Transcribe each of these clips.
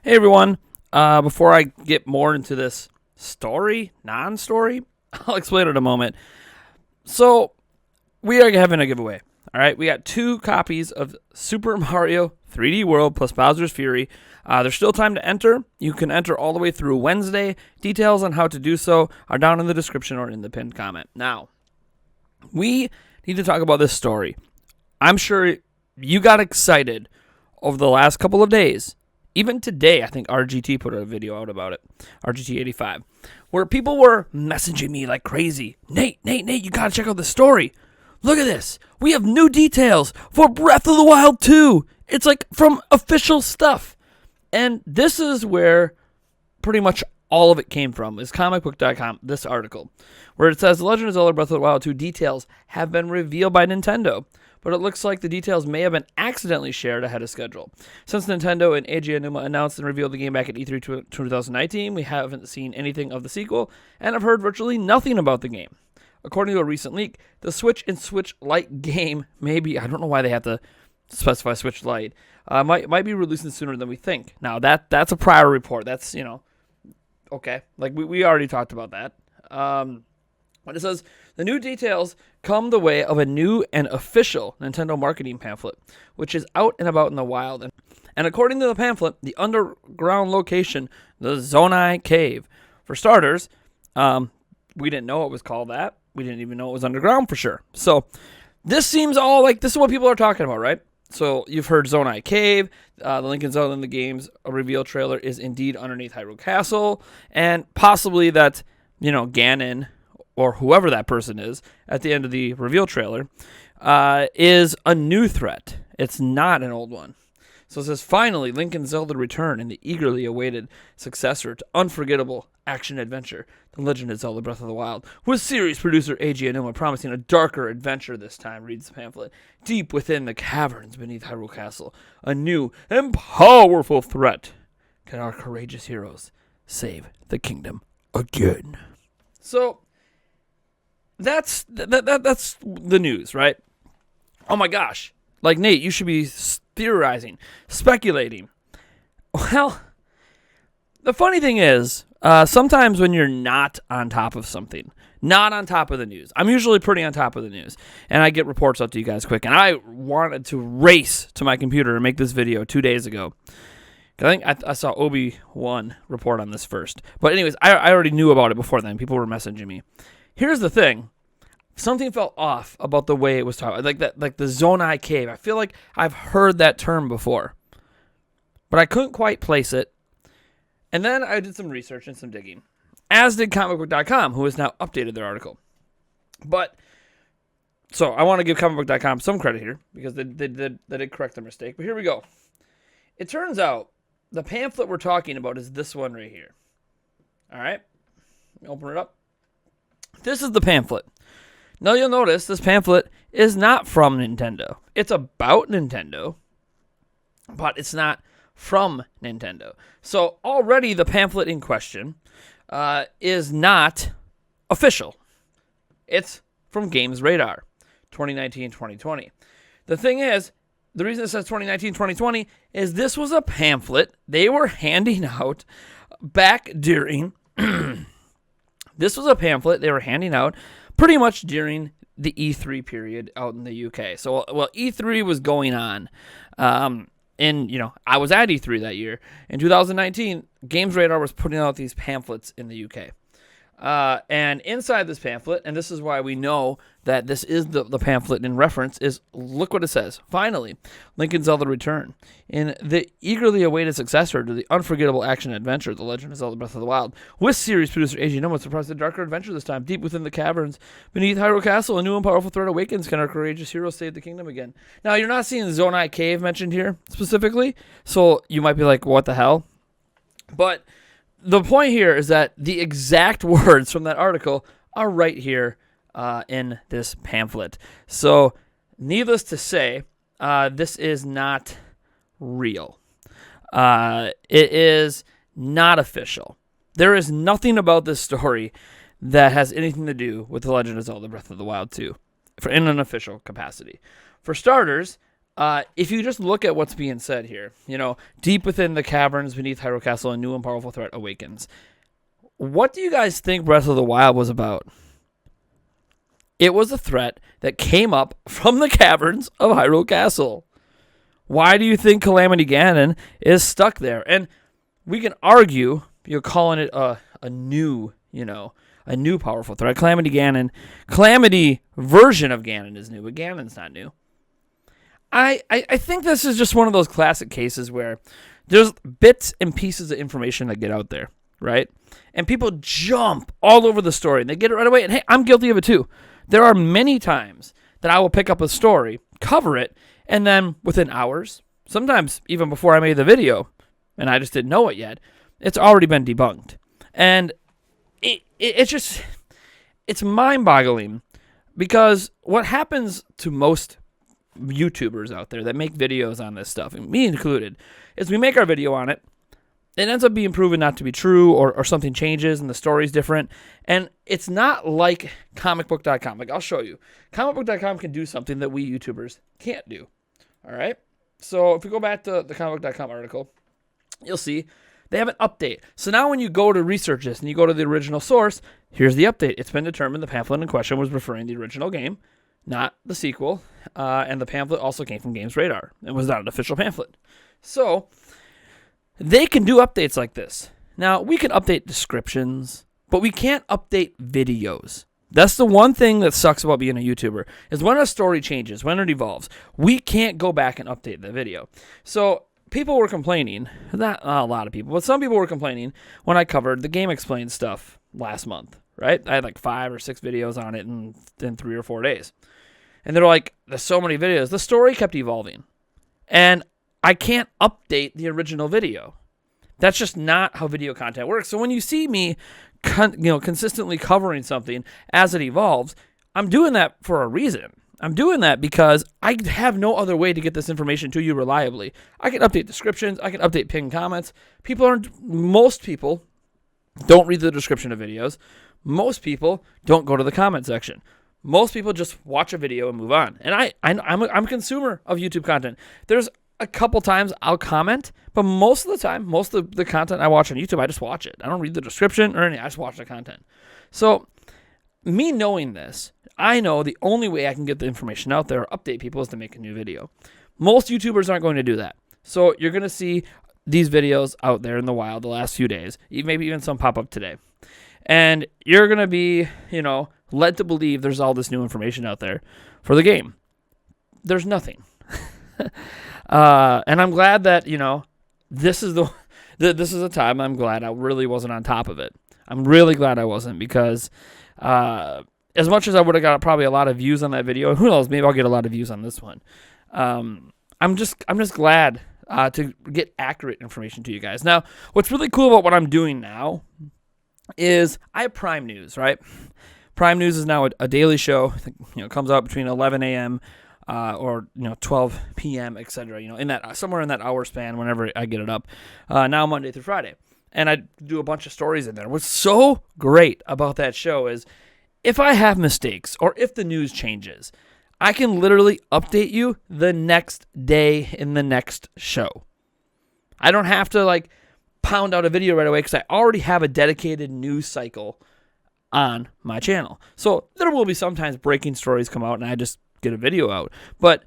Hey everyone, before I get more into this non-story, I'll explain it in a moment. So, we are having a giveaway, alright? We got 2 copies of Super Mario 3D World plus Bowser's Fury. There's still time to enter. You can enter all the way through Wednesday. Details on how to do so are down in the description or in the pinned comment. Now, we need to talk about this story. I'm sure you got excited over the last couple of days. Even today, I think RGT put a video out about it, RGT85, where people were messaging me like crazy. Nate, you gotta check out the story. Look at this. We have new details for Breath of the Wild 2. It's like from official stuff. And this is where pretty much all of it came from, is comicbook.com, this article, where it says, The Legend of Zelda Breath of the Wild 2 details have been revealed by Nintendo, but it looks like the details may have been accidentally shared ahead of schedule. Since Nintendo and Eiji Aonuma announced and revealed the game back at E3 2019, we haven't seen anything of the sequel, and have heard virtually nothing about the game. According to a recent leak, the Switch and Switch Lite game may be, I don't know why they have to specify Switch Lite, might be releasing sooner than we think. Now, that's a prior report. That's, okay. Like, we already talked about that. But it says, the new details come the way of a new and official Nintendo marketing pamphlet, which is out and about in the wild. And according to the pamphlet, the underground location, the Zonai Cave. For starters, we didn't know it was called that. We didn't even know it was underground for sure. So this seems all like, this is what people are talking about, right? So you've heard Zonai Cave, the Link and Zelda in the game's reveal trailer is indeed underneath Hyrule Castle, and possibly that, Ganon, or whoever that person is, at the end of the reveal trailer, is a new threat. It's not an old one. So it says, finally, Link and Zelda return in the eagerly awaited successor to unforgettable action-adventure, The Legend of Zelda Breath of the Wild, with series producer Eiji Aonuma promising a darker adventure this time, reads the pamphlet. Deep within the caverns beneath Hyrule Castle, a new and powerful threat. Can our courageous heroes save the kingdom again? So, that's the news, right? Oh my gosh. Like, Nate, you should be theorizing, speculating. Well, the funny thing is, sometimes when you're not on top of something, not on top of the news, I'm usually pretty on top of the news, and I get reports out to you guys quick, and I wanted to race to my computer and make this video 2 days ago. I think I saw Obi-Wan report on this first. But anyways, I already knew about it before then. People were messaging me. Here's the thing. Something felt off about the way it was talked. Like the Zonai Cave. I feel like I've heard that term before. But I couldn't quite place it. And then I did some research and some digging. As did comicbook.com, who has now updated their article. So I want to give comicbook.com some credit here, because they did correct their mistake. But here we go. It turns out the pamphlet we're talking about is this one right here. All right? Let me open it up. This is the pamphlet. Now you'll notice this pamphlet is not from Nintendo. It's about Nintendo, but it's not from Nintendo. So already the pamphlet in question is not official. It's from Games Radar, 2019-2020. The thing is, the reason it says 2019-2020 is this was a pamphlet they were handing out back during... This was a pamphlet they were handing out pretty much during the E3 period out in the UK. So, well, E3 was going on. I was at E3 that year. In 2019, Games Radar was putting out these pamphlets in the UK. And inside this pamphlet, and this is why we know that this is the pamphlet in reference, is, look what it says. Finally, Link and Zelda return. In the eagerly awaited successor to the unforgettable action-adventure, The Legend of Zelda Breath of the Wild, with series producer Eiji Aonuma surprised a darker adventure this time. Deep within the caverns beneath Hyrule Castle, a new and powerful threat awakens. Can our courageous heroes save the kingdom again? Now, you're not seeing Zonai Cave mentioned here specifically, so you might be like, what the hell? But the point here is that the exact words from that article are right here in this pamphlet. So, needless to say, this is not real. It is not official. There is nothing about this story that has anything to do with The Legend of Zelda Breath of the Wild 2 in an official capacity. For starters, If you just look at what's being said here, deep within the caverns beneath Hyrule Castle, a new and powerful threat awakens. What do you guys think Breath of the Wild was about? It was a threat that came up from the caverns of Hyrule Castle. Why do you think Calamity Ganon is stuck there? And we can argue, you're calling it a new powerful threat. Calamity version of Ganon is new, but Ganon's not new. I think this is just one of those classic cases where there's bits and pieces of information that get out there, right? And people jump all over the story, and they get it right away. And hey, I'm guilty of it too. There are many times that I will pick up a story, cover it, and then within hours, sometimes even before I made the video, and I just didn't know it yet, it's already been debunked. And it's mind-boggling, because what happens to most YouTubers out there that make videos on this stuff, and me included, is we make our video on it. It ends up being proven not to be true, or something changes and the story's different. And it's not like comicbook.com. Like, I'll show you. Comicbook.com can do something that we YouTubers can't do. All right? So if we go back to the comicbook.com article, you'll see they have an update. So now when you go to research this and you go to the original source, here's the update. It's been determined the pamphlet in question was referring to the original game, not the sequel. And the pamphlet also came from Games Radar. It was not an official pamphlet. So they can do updates like this. Now, we can update descriptions, but we can't update videos. That's the one thing that sucks about being a YouTuber, is when a story changes, when it evolves, we can't go back and update the video. So people were complaining, not a lot of people, but some people were complaining when I covered the Game Explained stuff last month, right? I had like 5 or 6 videos on it in 3 or 4 days. And they're like, there's so many videos. The story kept evolving. And I can't update the original video. That's just not how video content works. So when you see me consistently covering something as it evolves, I'm doing that for a reason. I'm doing that because I have no other way to get this information to you reliably. I can update descriptions. I can update pinned comments. Most people don't read the description of videos. Most people don't go to the comment section. Most people just watch a video and move on. And I'm a consumer of YouTube content. There's a couple times I'll comment, but most of the time, most of the content I watch on YouTube, I just watch it. I don't read the description or anything. I just watch the content. So me knowing this, I know the only way I can get the information out there or update people is to make a new video. Most YouTubers aren't going to do that. So you're going to see these videos out there in the wild the last few days, maybe even some pop up today. And you're going to be, led to believe there's all this new information out there for the game. There's nothing. And I'm glad that, this is this is a time I'm glad I really wasn't on top of it. I'm really glad I wasn't, because as much as I would have got probably a lot of views on that video, and who knows, maybe I'll get a lot of views on this one. I'm just glad to get accurate information to you guys. Now, what's really cool about what I'm doing now is I have Prime News, right? Prime News is now a daily show. It comes out between 11 a.m. Or 12 p.m., etc. In that somewhere in that hour span, whenever I get it up. Now Monday through Friday, and I do a bunch of stories in there. What's so great about that show is, if I have mistakes or if the news changes, I can literally update you the next day in the next show. I don't have to pound out a video right away, because I already have a dedicated news cycle on my channel. So there will be sometimes breaking stories come out and I just get a video out, but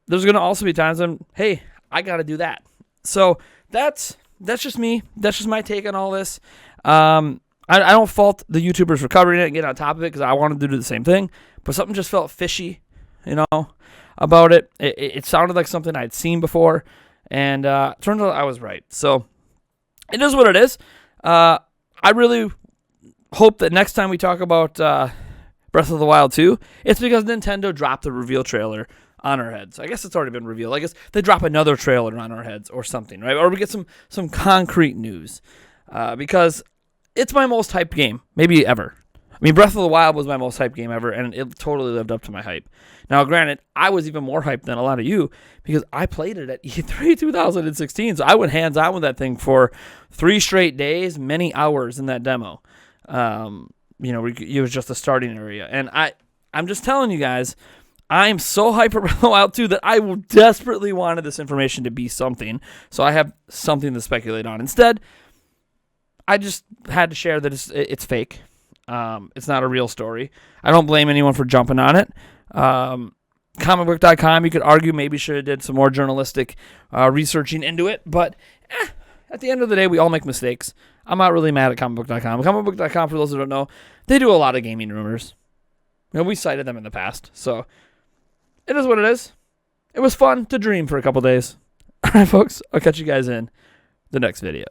there's going to also be times when, hey, I got to do that. So that's just me. That's just my take on all this. I don't fault the YouTubers for covering it and getting on top of it, because I wanted to do the same thing, but something just felt fishy, about it. It sounded like something I'd seen before, and turned out I was right. So it is what it is. I really hope that next time we talk about Breath of the Wild 2, it's because Nintendo dropped the reveal trailer on our heads. I guess it's already been revealed. I guess they drop another trailer on our heads or something, right? Or we get some concrete news, because it's my most hyped game, maybe ever. I mean, Breath of the Wild was my most hyped game ever, and it totally lived up to my hype. Now, granted, I was even more hyped than a lot of you, because I played it at E3 2016, so I went hands-on with that thing for 3 straight days, many hours in that demo. It was just the starting area. And I'm just telling you guys, I'm so hyper out too that I desperately wanted this information to be something, so I have something to speculate on. Instead, I just had to share that it's fake. It's not a real story. I don't blame anyone for jumping on it. Comicbook.com, you could argue maybe should have did some more journalistic researching into it, but at the end of the day, we all make mistakes. I'm not really mad at comicbook.com. Comicbook.com, for those who don't know, they do a lot of gaming rumors. We cited them in the past, so it is what it is. It was fun to dream for a couple days. All right, folks, I'll catch you guys in the next video.